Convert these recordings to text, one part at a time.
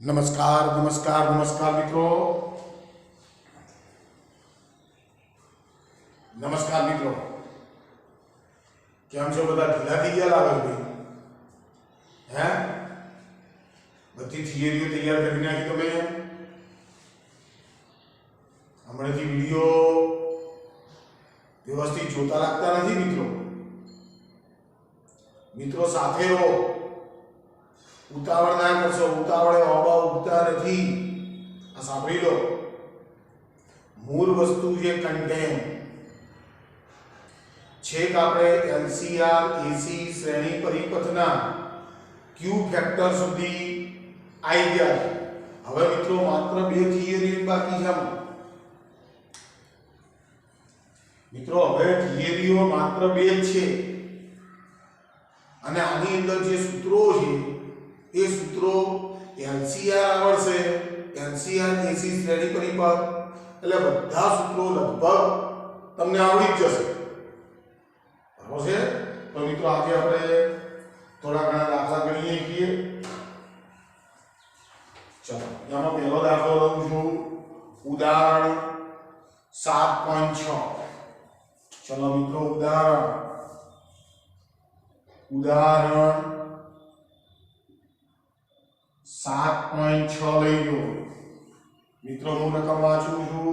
नमस्कार नमस्कार नमस्कार मित्रों। नमस्कार मित्रों, केम छो बधा? ढीला थी गया लागे भाई? हैं? बधी थियरीओ तैयार करी नाखी तमे? हमणेथी विडियो व्यवस्थित जोता लागता नथी मित्रों। मित्रों साथे रहो, उतावळ ना करशो। उतावळे ओबा उगता नथी। आ सांभળી लो, मूळ वस्तु जे कंटेन छेक આપણે LCR AC શ્રેણી પરિપથના Q ફેક્ટર સુધી આવી ગયા। હવે મિત્રો માત્ર બે થિયરી બાકી છે। મિત્રો હવે થિયરીઓ માત્ર બે જ છે અને આની અંદર જે સૂત્રો છે એ સૂત્રો LCR આવડશે, LCR AC શ્રેણી પરિપથ, એટલે બધા સૂત્રો લગભગ તમને આવડી જ જશે। बराबर है? तो मित्रों आज આપણે થોડા ઘણા દાખલા ગણીએ છીએ। ચલો, એમાં પહેલો દાખલો લઉં છું, ઉદાહરણ 7.6। ચલો મિત્રો, ઉદાહરણ 7.6 લઈ લો। મિત્રો હું રકમ વાંચું છું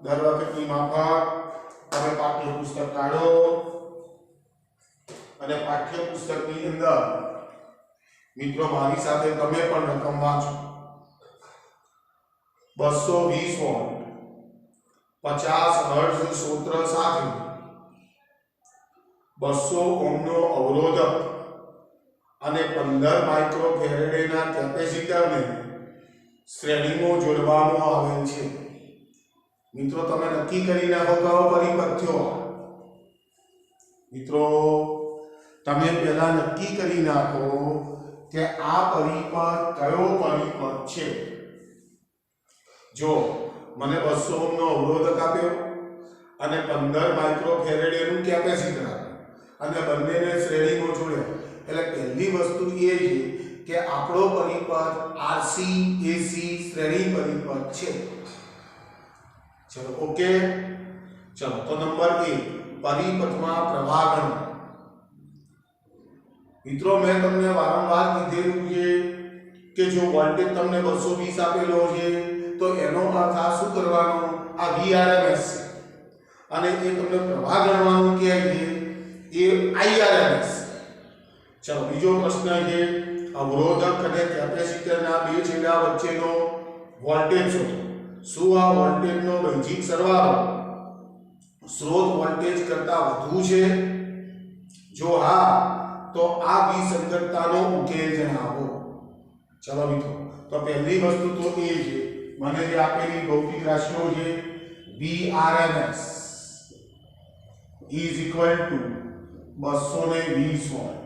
દર વખતની માફક। તમે પાઠ્યપુસ્તક કાઢો અને પાઠ્યપુસ્તકની અંદર મિત્રો મારી સાથે તમે પણ રકમ વાંચો। 220 વોલ્ટ 50 હર્ટ્ઝ સૂત્ર સાથે 200 ઓહ્મનો અવરોધક અને 15 માઇક્રોફેરેડેના કેપેસિટરને શ્રેણીમાં જોડવામાં આવેલ છે। મિત્રો તમે નક્કી કરી નાખો કયો પરિપથ થયો। મિત્રો તમે પહેલા નક્કી કરી નાખો કે આ પરિપથ કયો પરિપથ છે। જો મને 200 ઓહ્મનો અવરોધક આપ્યો અને 15 માઇક્રોફેરેડેનું કેપેસિટર આપ્યું અને બંનેને શ્રેણીમાં જોડ્યા, એટલે પહેલી વસ્તુ એ છે કે આપણો પરિપથ RC AC શ્રેણી પરિપથ છે। ચલો ઓકે। ચલો તો નંબર 1, પરિપથમાં પ્રવાહ ગણો। મિત્રો મેં તમને વારંવાર કીધેલું છે કે જો વોલ્ટેજ તમને 220 આપેલો છે તો એનો અર્થ આ શું કરવાનો, આ VRMS છે અને એ તમને પ્રવાહ ગણવાનું કહે છે એ IRMS। ચલો બીજો પ્રશ્ન છે, અવરોધક અને કેપેસિટરના બે છેડા વચ્ચેનો વોલ્ટેજ શોધો। શું આ વોલ્ટેજનો બેઝિક સરવાળો સ્રોત વોલ્ટેજ કરતા વધુ છે? જો હા તો આ વિસંગતતાનો ઉકેલ જણાવો। ચલો મિત્રો, તો પહેલી વસ્તુ તો એ છે, મને જે આપેલી ભૌતિક રાશિઓ છે VRMS is equal to 220 volt.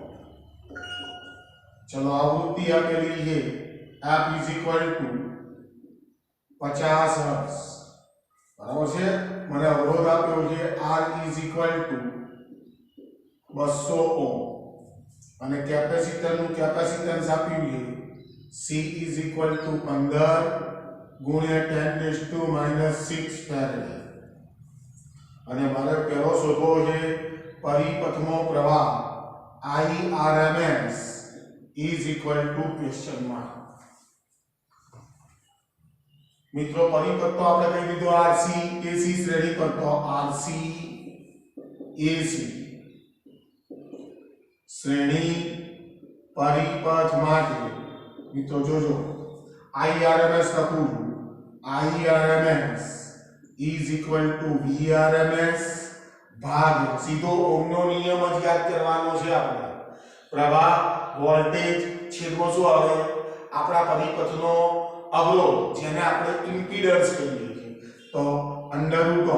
ચલો આવૃત્તિ આપેલી છે F is equal to 50 hertz. બરાબર છે? મને અવરોધ આપ્યો છે R is equal to 200 ohm અને કેપેસિટરનું કેપેસિટન્સ આપ્યું છે C is equal to 15 ગુણ્યા 10⁻⁻6 ફેરેડ અને મારે પહેલો શોધવો છે પરિપથમાં પ્રવાહ IRMS is equal to question mark. મિત્રો પરિપથ તો આપણે કહી દીધું RC AC શ્રેણી પર, તો RC AC શ્રેણી પરિપથ માટે મિત્રો જોજો IRMS લખું છું, IRMS is equal to VRMS ભાગ્યા સીધો ઓહ્મનો નિયમ જ યાદ કરવાનો છે આપણે। પ્રવાહ વોલ્ટેજ છેદમાં શું આવે, આપણા પરિપથનો અવરોધ જેને આપણે ઇમ્પિડન્સ કહીએ છીએ, તો √R²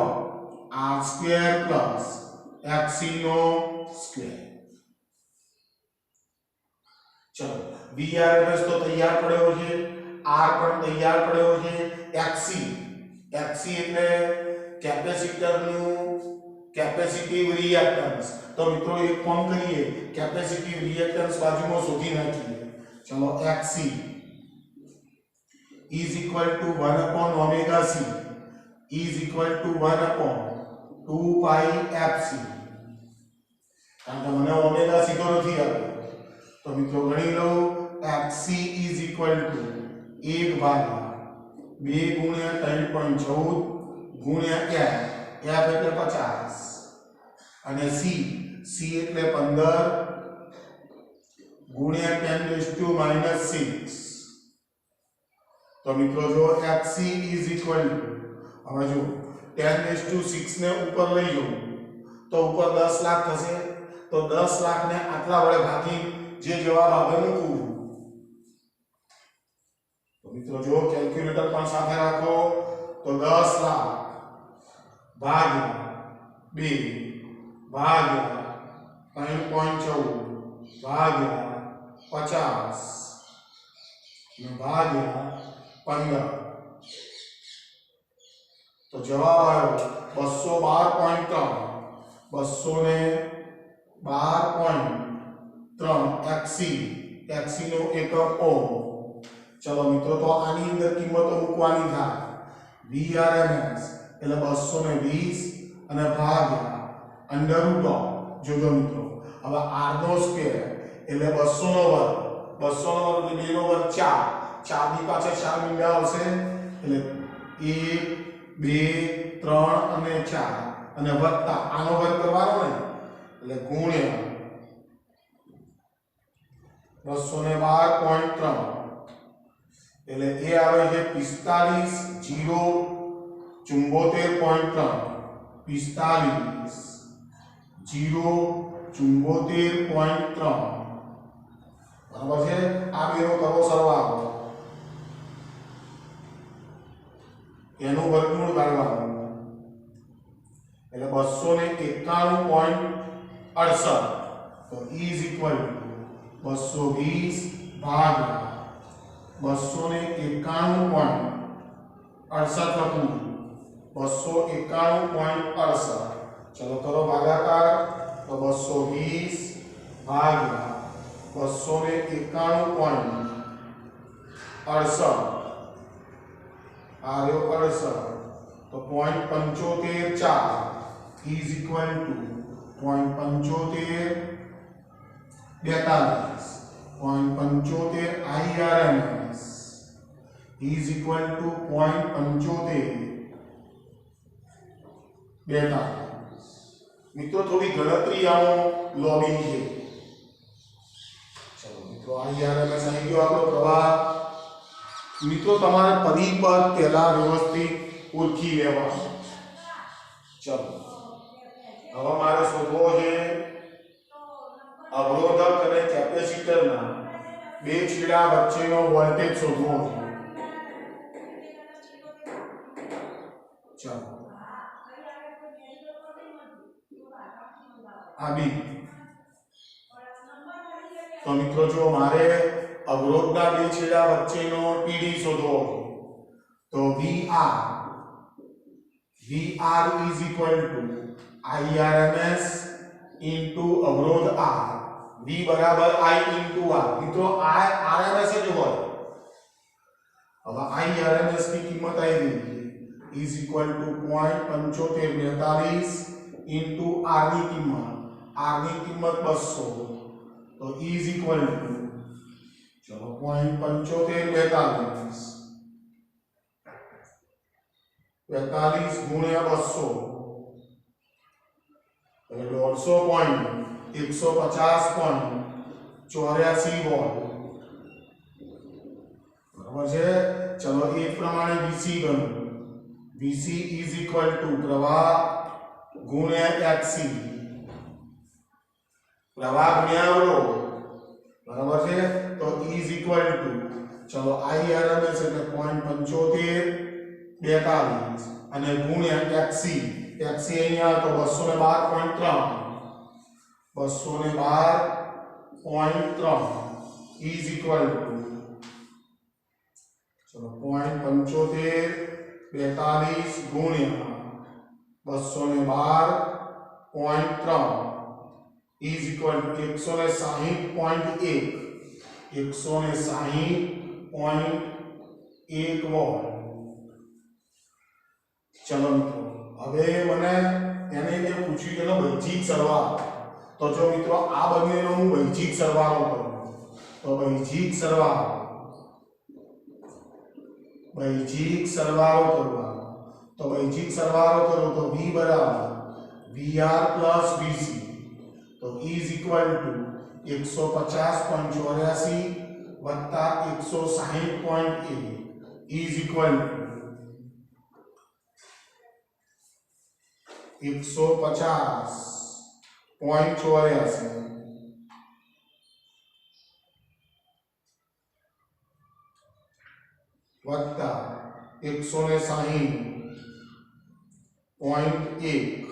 + XC નો સ્ક્વેર। ચલો VRMS તો તૈયાર પડ્યો છે, R પણ તૈયાર પડ્યો છે, XC એટલે કેપેસિટરનું કેપેસિટિવ રિએક્ટન્સ। તો મિત્રો એક કામ કરીએ, કેપેસિટિવ રિએક્ટન્સ બાજુમાં શોધી નાખીએ। ચલો XC is equal to 1 upon omega C is equal to 1 upon 2 pi fc કારણ કે મને ઓમેગા સીધો નથી આપ્યો તો મિત્રો ગણી લો fc ઇઝ ઇક્વલ ટુ 1 ભાગ્યા 2 ગુણ્યા 3.14 ગુણ્યા f એટલે 50 અને c એટલે 15 ગુણ્યા 10⁻⁻6 तो मित्रों जो fc इज इक्वल टू હવે જો 10⁻⁶ ને ઉપર લઈ જાઉં તો ઉપર 10 લાખ થશે તો 10 લાખ ને આટલા વડે ભાગી જે જવાબ આવે મૂકવું તો મિત્રો જો કેલ્ક્યુલેટર પણ સાથે રાખો તો 10 લાખ ભાગ્યા 2 ભાગ્યા 3.14 ભાગ્યા 50 ને ભાગ્યા 15 तो जवाब आयो 212.3 एक्सी नो एकम ओम। चलो मित्रों तो आनी अंदर किंमतो मूकवानी था VRMS એટલે 220 અને ભાગ્યા અંડરરૂટ ઓફ જોજો મિત્રો હવે r નો સ્ક્વેર એટલે 200 નો વર્ગ 200 નો વર્ગ એટલે 2 નો વર્ગ 4 4 ની પાછળ 4 મીંડા આવશે એટલે 1 2 3 અને 4 અને વત્તા આનો વર્ગ કરવાનો ને એટલે ગુણ્યા 212.3 એટલે એ આવે છે 45 0 74.3 45 0 74.3 બરાબર છે આ બેનો કરો સરવાળો એનું વર્ગમૂળ કાઢવાનું એટલે 291.68 તો ઇઝ ઇક્વલ ટુ 220 ભાગ્યા 291.68 લખું 291.68 चलो करो भागाकार तो 220 भाग्या 291.68 आ रहे 68 तो 0.75 is equal to 0.75 0.75 IRMS is equal to 0.75 मित्रों थोड़ी गणतरी आओ लॉबी है चलो मित्रों IRMS आई गयो आपनो प्रवाह मित्रों तमारे परिपथ पहला व्यवस्थित ओळखी लेवा चलो હવે મારે શોધવો છે અવરોધક અને કેપેસિટરના બે છેડા વચ્ચેનો વોલ્ટેજ શોધવો છે ચલો આ બી તો મિત્રો જો મારે અવરોધના બે છેડા વચ્ચેનો PD શોધવો તો VR is equal to IRMS into અવરોધ R V બરાબર I into R મિત્રો આ RMS જ હોય હવે IRMS ની કિંમત આવી ગઈ is equal to 0.7542 into R ની કિંમત 200 तो is equal to चलो 0.7542 गुणिया 200 એટલે 150.84 વોલ્ટ બરાબર છે ચલો એ પ્રમાણે VC ગણો VC is equal to પ્રવાહ ગુણ્યા XC प्रवाह गुण્યા અવરોધ बराबर છે तो इज इक्वल टू चलो IRMS એટલે 0.7542 અને ગુણ્યા XC અહીંયા તો 212.3 इज इक्वल टू चलो 0.7542 गुण્યા 212.3 is equal to 160.1 160.1 1 વોલ્ટ. ચલો મિત્રો હવે મને એને જે પૂછ્યું એનો બૈજિક સરવાળો, તો જો મિત્રો આ બંનેનો હું બૈજિક સરવાળો કરું તો બૈજિક સરવાળો કરવાનો, તો બૈજિક સરવાળો કરું તો V બરાબર VR પ્લસ VC, તો ઇઝ ઇક્વલ ટુ 150.84 વત્તા 160.1 ઇઝ ઇક્વલ ટુ 150.84 વત્તા 160.1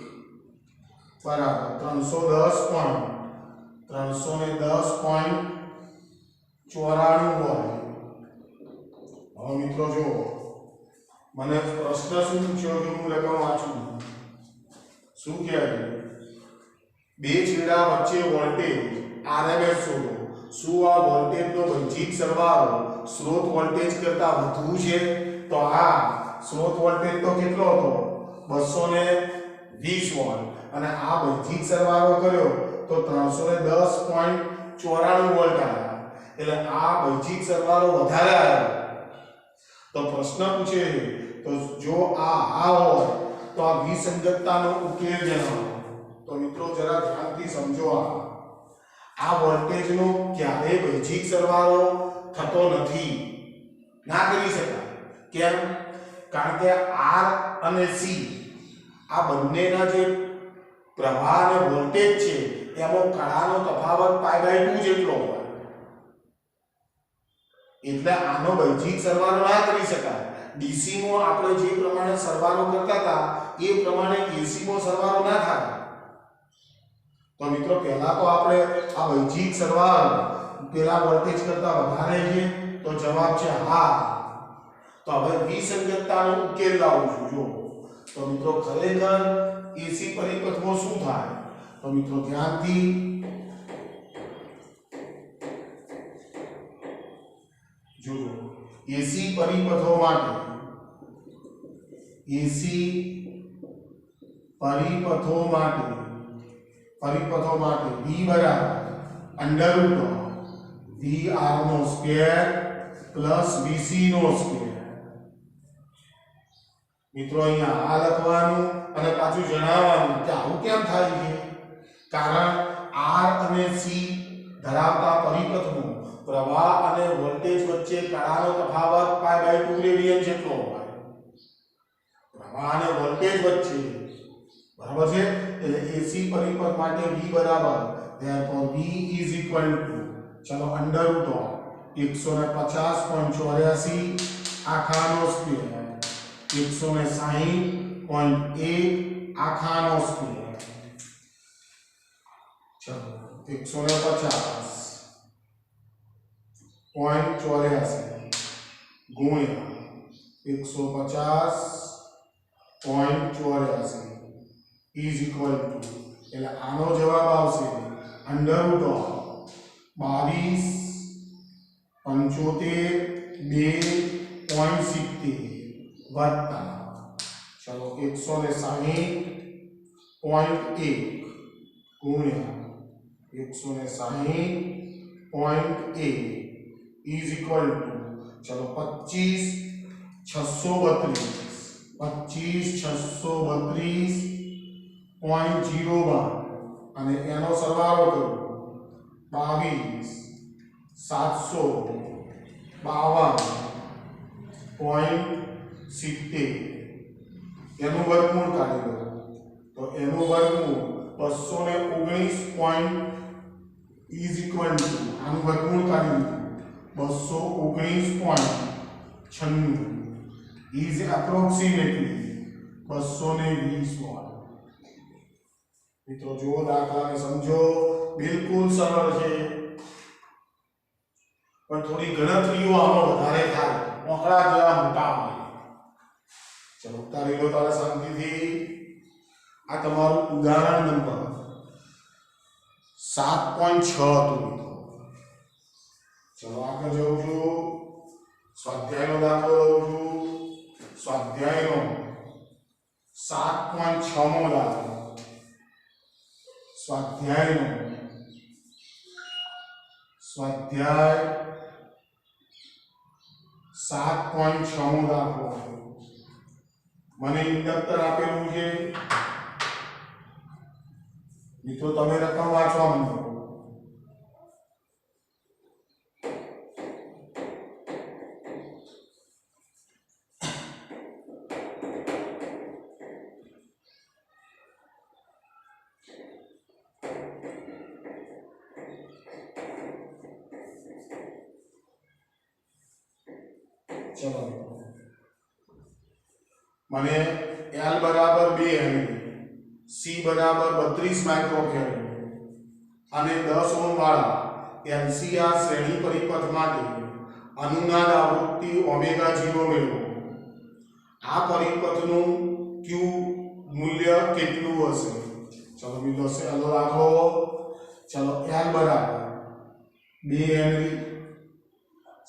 બરાબર 310.94 વોલ્ટ. હવે મિત્રો જો મને પ્રશ્ન શું પૂછ્યો કે હું રકમ વાંચું શું કહેવાય બે છેડા વચ્ચે વોલ્ટેજ RMS શોધો. શું આ વોલ્ટેજનો બૈજિક સરવાળો સ્રોત વોલ્ટેજ કરતા વધુ છે? તો આ સ્રોત વોલ્ટેજ તો કેટલો હતો 220 વોલ્ટ અને આ બૈજિક સરવાળો કર્યો તો 310.94 વોલ્ટ આવ્યા, એટલે આ બૈજિક સરવાળો વધારે આવ્યો. તો પ્રશ્ન પૂછે તો જો આ હોય તો આ વિસંગતતાનો ઉકેલ જણાવો. તો મિત્રો જરા ધ્યાનથી સમજો, આ વોલ્ટેજનો ક્યારેય બૈજિક સરવાળો થતો નથી, ના કરી શકાય. કેમ? કારણ કે R અને C આ બંનેના જે પ્રવાહ અને વોલ્ટેજ છે એમાં કળાનો તફાવત π/2 જેટલો હોય, એટલે આનો બૈજિક સરવાળો ના કરી શકાય. DC માં આપણે જે પ્રમાણે સરવાળો કરતા હતા એ પ્રમાણે AC માં સરવાળો ના થાય. તો મિત્રો પહેલા તો આપણે આ બૈજિક સરવાળો પેલા વોલ્ટેજ કરતા વધારે છે, તો જવાબ છે હા. તો હવે વિસંગતતાનો ઉકેલ લાવું છું. જો તો મિત્રો ખરેખર AC પરિપથમાં શું થાય? તો મિત્રો ધ્યાનથી જોજો. AC પરિપથો માટે V બરાબર √VR નો સ્ક્વેર પ્લસ VC નો સ્ક્વેર. મિત્રો અહીંયા આ લખવાનું અને પાછું જણાવવાનું કે આવું કેમ થાય છે. કારણ R અને C ધરાવતા પરિપથનું પ્રવાહ અને વોલ્ટેજ વચ્ચે કળાનો તફાવત π/2 રેડિયન જેટલો હોય. પ્રવાહ અને વોલ્ટેજ વચ્ચે, બરાબર છે, એટલે AC પરિપથ માટે V બરાબર therefore V is equal to ચલો √150.84 આખાનો સ્ક્વેર 160.1 આખાનો સ્ક્વેર, ચલો 150.84 ગુણ્યા 150.84 ઇઝ ઇક્વલ ટુ, એટલે આનો જવાબ આવશે √22.75 વત્તા ચલો 160.1 ગુણ્યા 160.1 ઇઝ ઇક્વલ ટુ ચલો 25,632.02 અને એનો સરવાળો કરો 22,752.70 એનું વર્ગમૂળ કાઢી લો તો એનું વર્ગમૂળ 219. ઇઝ ઇક્વલ ટુ આનું વર્ગમૂળ કાઢી લો 219.96 ઇઝ એપ્રોક્સિમેટલી 220 વોટ. મિત્રો જો દાખલાને સમજો, બિલકુલ સરળ છે, પણ થોડી ગણતરીઓ આમાં વધારે થાય, આંકડા જેવા મોટા હોય. ચલો ઉતારી લો તારે શાંતિથી. આ તમારું ઉદાહરણ નંબર 7.6 હતું મિત્રો. ચલો આગળ જવું છું, સ્વાધ્યાયનો દાખલો લઉં 7.6 મો દાખલો સ્વાધ્યાય 7.6 મો દાખલો મને ઇન્ડક્ટર આપેલું છે મિત્રો તમે રકમ વાંચવા માંડો चलो મને L બરાબર 2 હેનરી C બરાબર 32 માઇક્રોફેરાડ અને 10 ઓહ્મ વાળા LCR શ્રેણી પરિપથ માટે અનુનાદ આવૃત્તિ ઓમેગા 0 મેળવો આ પરિપથનું Q મૂલ્ય કેટલું હશે ચલો મિત્રો ચાલો રાખો ચલો L બરાબર 2 હેનરી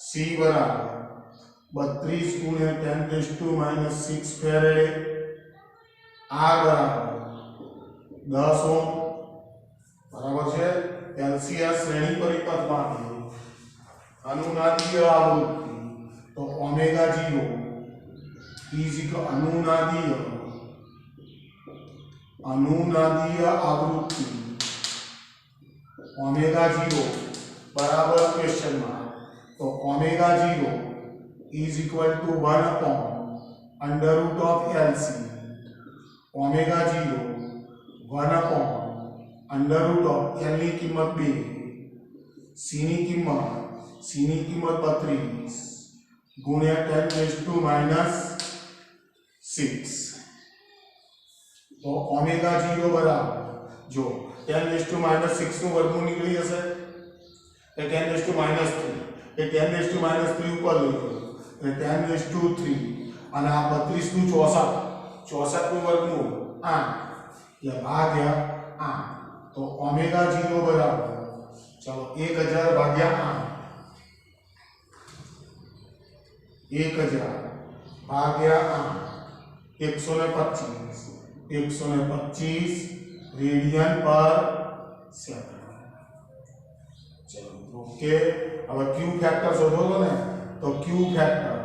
C બરાબર 32 गुणे 10⁻⁻6 ફેરેડે R બરાબર 10 ઓહ્મ બરાબર છે LCR શ્રેણી પરિપથ માટે અનુનાદીય આવૃત્તિ તો ઓમેગા 0 અનુનાદીય આવૃત્તિ ઓમેગા 0 બરાબર ક્વેશ્ચન માં તો omega 0 is equal to 1 upon under root of LC omega 0 1 upon under root of L ની કિંમત 2 C ની કિંમત 32 ગુણ્યા 10⁻⁻6 તો ઓમેગા 0 બરાબર જો 10⁻⁻6 નું વર્ગમૂળ નીકળી જશે એ 10⁻⁻3 એ 10⁻⁻3 ઉપર લઈ લો 10⁻³ અને આ 32 નું 64 નું વર્ગમૂળ 8 એટલે ભાગ્યા 8 તો ઓમેગા 0 બરાબર ચલો 1000 ભાગ્યા 8 1000 ભાગ્યા 8 125 રેડિયન પર સેકન્ડ ચલો ઓકે હવે Q ફેક્ટર શોધો તો ને તો Q ફેક્ટર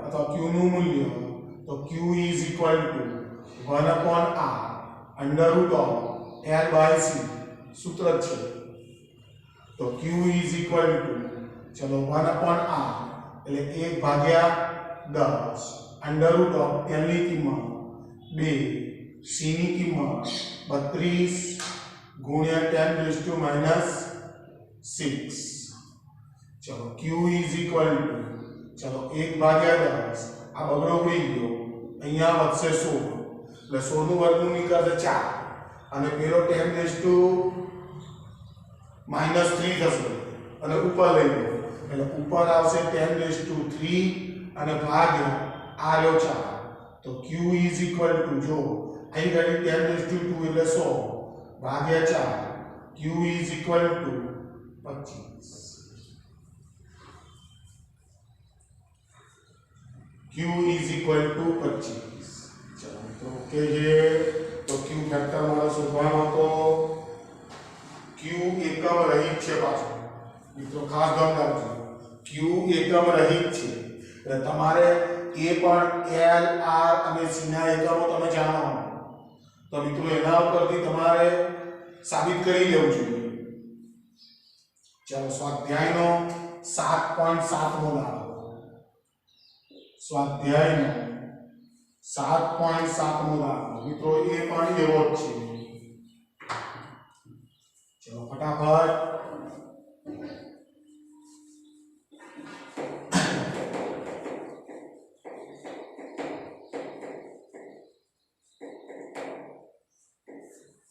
અથવા Q નું મૂલ્ય તો Q is equal to 1 upon R under root of L by C સૂત્ર છે તો Q is equal to ચલો 1 upon R એટલે 1 ભાગ્યા 10 under root of L ની કિંમત 2 C ની કિંમત 32 ગુણ્યા 10⁻⁻6 चलो Q is equal to चलो 1 भाग्या 10 આ બગડો ઉડી ગયો અહીંયા વધશે 16 એટલે 16 નું વર્ગમૂળ નીકળશે 4 અને પેલો 10⁻⁻3 થશે અને ઉપર લઈ લો એટલે ઉપર આવશે 10⁻³ અને ભાગ્યા આ લ્યો 4 તો Q is equal to જો અહીં ઘડી 10⁻² એટલે 100 ભાગ્યા 4 Q is equal to 25 Q is equal to 25 चलो तो ओके ये तो Q फैक्टर हमारा शोधવાનો તો Q એકમ રહિત છે પાછો મિત્રો ખાસ ધ્યાન રાખજો Q એકમ રહિત છે એટલે તમારે એ પણ L R અને C ના એકમો તમે જાણો તો મિત્રો એના ઉપરથી તમારે સાબિત કરી લેવું જોઈએ ચાલો સ્વાધ્યાયનો 7.7 મો દાખલો સ્વાધ્યાયનો 7.7 મો દાખલો મિત્રો એ પણ એવો જ છે ચલો ફટાફટ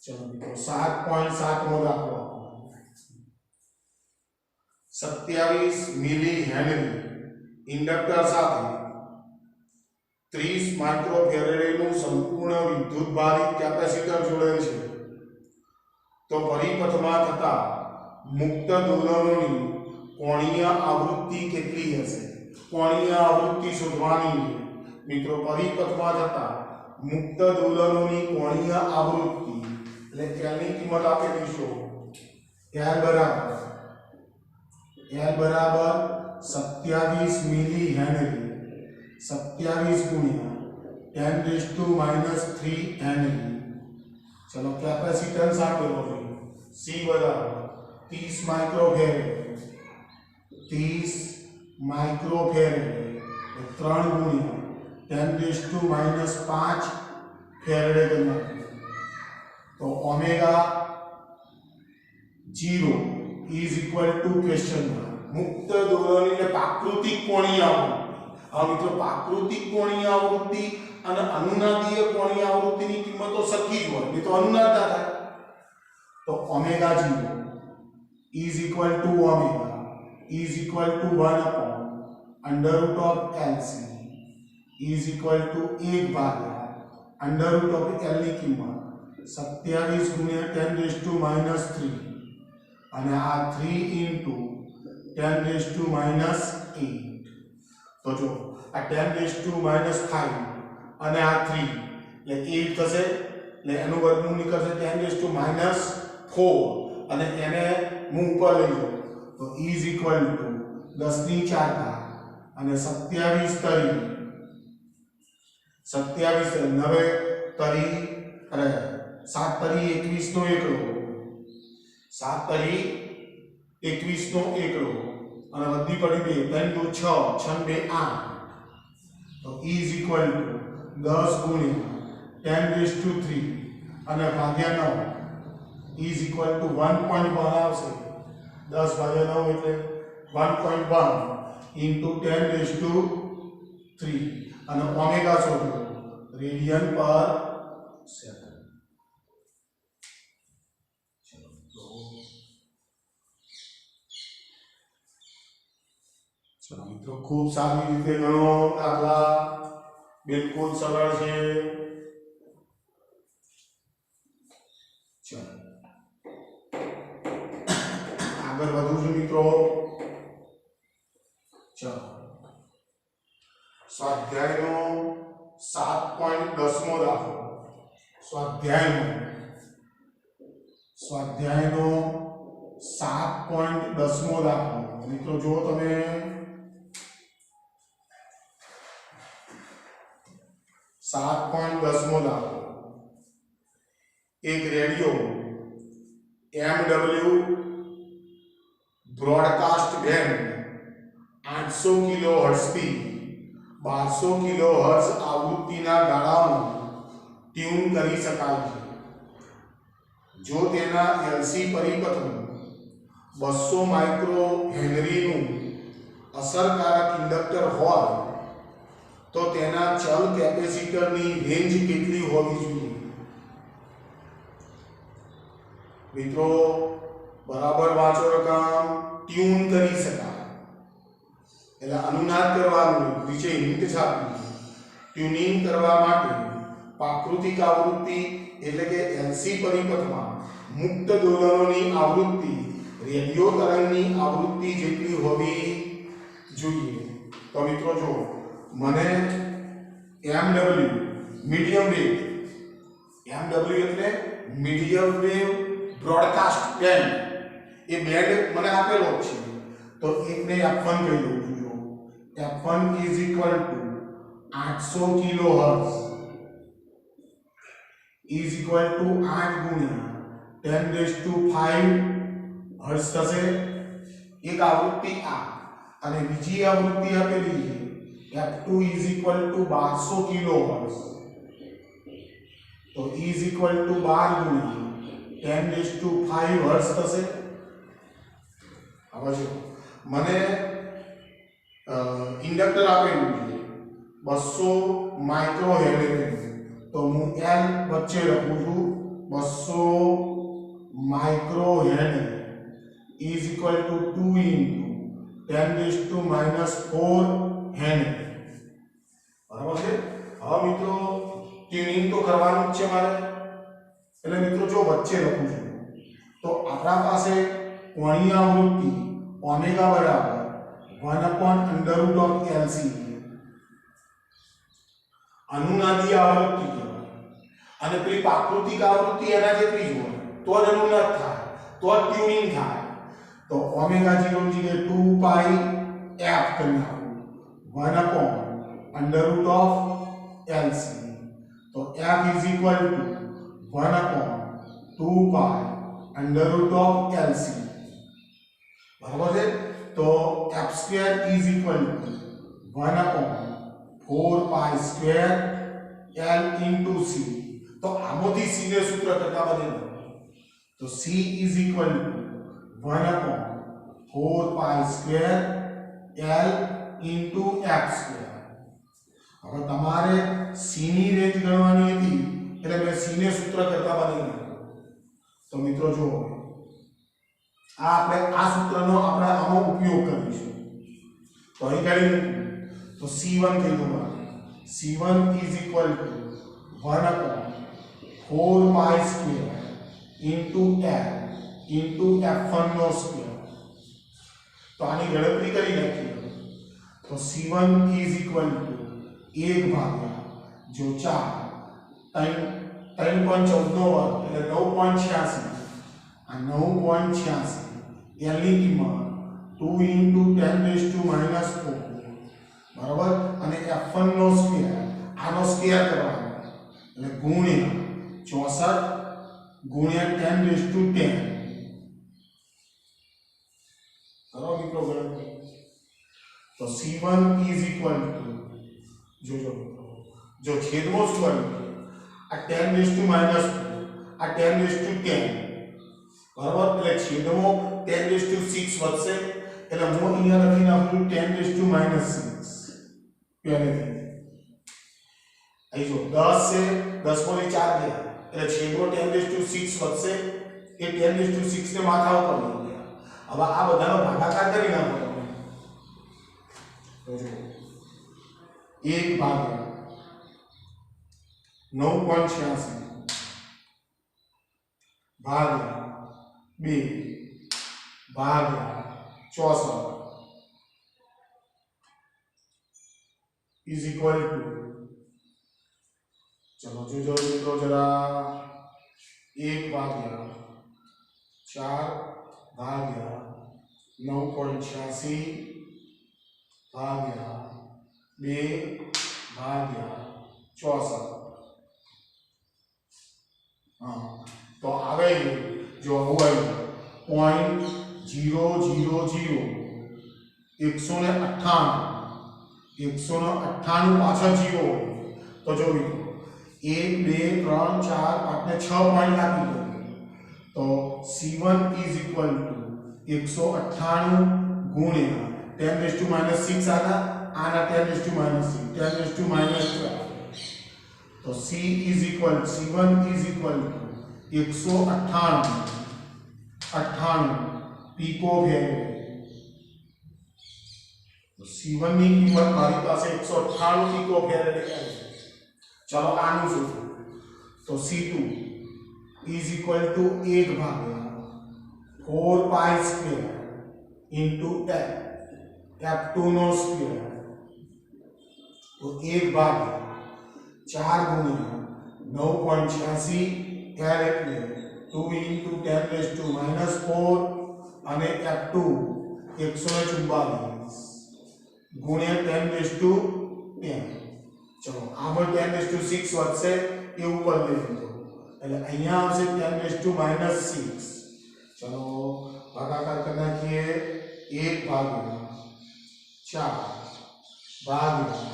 चलो મિત્રો 7.7 મો દાખલો 27 મિલી હેનરી ઇન્ડક્ટર સાથે 30 માઇક્રોફેરેડનું સંપૂર્ણ વિદ્યુતભારિત કેપેસિટર જોડેલ છે તો પરિપથમાં થતા મુક્ત દોલનોની કોણીય આવૃત્તિ કેટલી હશે કોણીય આવૃત્તિ શોધવાની મિત્રો પરિપથમાં થતા મુક્ત દોલનોની કોણીય આવૃત્તિ એટલે L ની કિંમત આપેલી છે L બરાબર 27 મિલી હેનરી 27 ગુણ્યા 10⁻³ હેનરી. ચલો કેપેસિટન્સ આપેલો છે C બરાબર 30 માઇક્રોફેરેડ 30 માઇક્રોફેરેડ 3 ગુણ્યા 10⁻⁵ ફેરેડે કરી તો omega 0 is equal to question મુક્ત દોલન એટલે પ્રાકૃતિક કોણીય આવૃત્તિ. હવે મિત્રો પ્રાકૃતિક કોણીય આવૃત્તિ અને અનુનાદીય કોણીય આવૃત્તિની કિંમતો સરખી જ હોય, તો અનુનાદ ના થાય. તો omega 0 is equal to omega is equal to 1/√LC is equal to 1/√L ની કિંમત 27 ગુણ્યા 10⁻³ અને આ 3 * 10⁻8. તો જો આ 10⁻5 અને આ 3 એટલે 8 થશે, એટલે એનું વર્ગમૂળ નીકળશે 10⁻4 અને એને હું ઉપર લઈ જાઉં તો ઇઝ ઇક્વલ ટુ 10⁴ અને 27 તરી 9 તરી અરે 7 તરી 21 નો એકડો 7 તરી 21 નો એકડો અને વધી પડી 2 3 2 6 6 2 8 તો ઇઝ ઇક્વલ ટુ 10 ગુણ્યા 10⁻³ અને ભાગ્યા 9 ઇઝ ઇક્વલ ટુ 1.1 આવશે. 10 ભાગ્યા 9 એટલે 1.1 ઇન્ટુ 10⁻³ અને ઓમેગા શોધો રેડિયન પર સેકન્ડ. ચલો મિત્રો ખૂબ સારી રીતે ગણો દાખલા, બિલકુલ સરળ છે. ચલો આગળ વધું છું મિત્રો. ચલો સ્વાધ્યાયનો 7.10મો દાખલો. સ્વાધ્યાયનો 7.10મો દાખલો. મિત્રો જો તમે 7.10મો દાખલો. એક radio MW broadcast band 800 kilohertz થી 1200 કિલોહર્ટ્ઝ આવૃત્તિના ગાળામાં ટ્યુન કરી શકાય છે. જો તેના LC પરિપથમાં 200 માઇક્રો હેનરીનું અસરકારક ઇન્ડક્ટર હોય તો તેના ચલ કેપેસિટરની રેન્જ કેટલી હોવી જોઈએ? મિત્રો બરાબર વાંચો રકમ. ટ્યુન કરી શકાય એટલે અનુનાદ કરવાનું, નીચે હિન્ટ છાપી. ટ્યુનિંગ કરવા માટે પ્રાકૃતિક આવૃત્તિ એટલે કે LC પરિપથમાં મુક્ત દોલનોની આવૃત્તિ રેડિયો તરંગની આવૃત્તિ જેટલી હોવી જોઈએ. તો મિત્રો જો મને MW મીડિયમ વેવ, MW એટલે મીડિયમ વેવ બ્રોડકાસ્ટ બેન્ડ, એ બેન્ડ મને આપેલો છે તો એકને F1 કહી દઉં છું. જો F1 is equal to 800 kilohertz is equal to 8 ગુણ્યા 10⁵ હર્ટ્ઝ થશે. એક આવૃત્તિ આ અને બીજી આવૃત્તિ આપેલી છે F2 is equal to 1200 kilohertz તો ઇઝ ઇક્વલ ટુ 12 ગુણ્યા 10⁵ હર્ટ્ઝ થશે. હવે જો મને ઇન્ડક્ટર આપેલું છે 200 માઇક્રો હેનરી તો હું L વચ્ચે લખું છું 200 micro henry is equal to 2 into 10⁻⁴ henry. બરાબર છે. હવે મિત્રો ટ્યુનિંગ તો કરવાનું જ છે મારે, એટલે મિત્રો જો વચ્ચે લખું છું તો આપણા પાસે કોણીય આવૃત્તિ ઓમેગા બરાબર 1/√LC અનુનાદી આવૃત્તિ કહેવાય અને પેલી પ્રાકૃતિક આવૃત્તિ એના જેટલી જ હોય તો જ અનુનાદ થાય, તો જ ટ્યુનિંગ થાય. તો ઓમેગા 0 ની જગ્યાએ 2 પાઈ f કરી નાખું 1 upon under root of LC. તો f is equal to 1 upon 2 pi under root of LC. બરાબર છે. તો f square is equal to 1 upon 4 pi square L into C. તો આમાંથી C ને સૂત્ર કરતા બદલે તો C is equal to 1 upon 4 pi square L into f square. હવે તમારે C ની રેન્જ ગણવાની હતી એટલે મેં C ને સૂત્ર કરતા બદલી નાખ્યું. તો મિત્રો જુઓ આપણે આ સૂત્રનો આપણે આનો ઉપયોગ કરીશું. તો અહીં કરી તો C1 થઈ ગયું. C1 is equal to 1 upon 4 pi square into L into f1 no square. તો આની ગણતરી કરી નાખીએ. તો C1 is equal to 1 ભાગ્યા જો 4 3.14 નો વર્ગ એટલે 9.86. આ 9.86 L ની કિંમત 2 into 10 raised to minus 4 બરાબર અને f1 નો સ્ક્વેર આનો સ્ક્વેર કરવાનો એટલે ગુણ્યા 64 ગુણ્યા 10 raised to 10 કરો મિત્રો ગણતરી. તો C1 is equal to જો છેદમાં શું આવ્યું આ 10 raised to minus 4 આ 10 raised to 10 બરાબર એટલે છેદમાં 10 raised to 6 વધશે એટલે હું અહીંયા લખી નાખું 10 raised to minus 6 પહેલેથી. અહીં જો 10 છે 10 માંથી 4 ગયા એટલે છેદમાં 10 raised to 6 વધશે એ 10 raised to 6 ને માથા ઉપર લઈ ગયા. હવે આ બધાનો ભાગાકાર કરી નાખો તમે. તો જો 1 ભાગ્યા 9.86 ભાગ્યા 2 ભાગ્યા 64 is equal to ચલો જોજો મિત્રો જરા 1 ભાગ્યા 4 ભાગ્યા 9.86 ભાગ્યા 2 ભાગ્યા 64. હા તો આવે જો હોય 0.000 198 પાછળ 0 તો જો મિત્રો 1 2 3 4 5 ને 6 પોઈન્ટ આપી દો તો C1 is equal to 198 ગુણ્યા 10 raised to minus 6 આના 10 raised to minus 6 10 raised to minus 12 તો C1 is equal to 198 pico farad. તો C1 ની કિંમત મારી પાસે 198 પીકો ફેરેડ છે. ચલો આનું શું તો C2 is equal to 1 ભાગ્યા 4 pi square into f2 નો સ્ક્વેર. તો 1 ભાગ્યા 4 ગુણ્યા 9.86 L એટલે 2 into 10 raised to minus 4 અને f2 144 ગુણ્યા 10 raised to 10. ચલો આમાં 10 raised to 6 વધશે એ ઉપર લઈ લીધો એટલે અહીંયા આવશે 10 raised to minus 6. ચલો ભાગાકાર કરી નાખીએ 1 ભાગ્યા 4 ભાગ્યા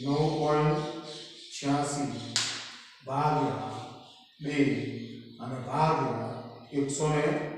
9.86 ભાગ્યા 2 અને ભાગ્યા 100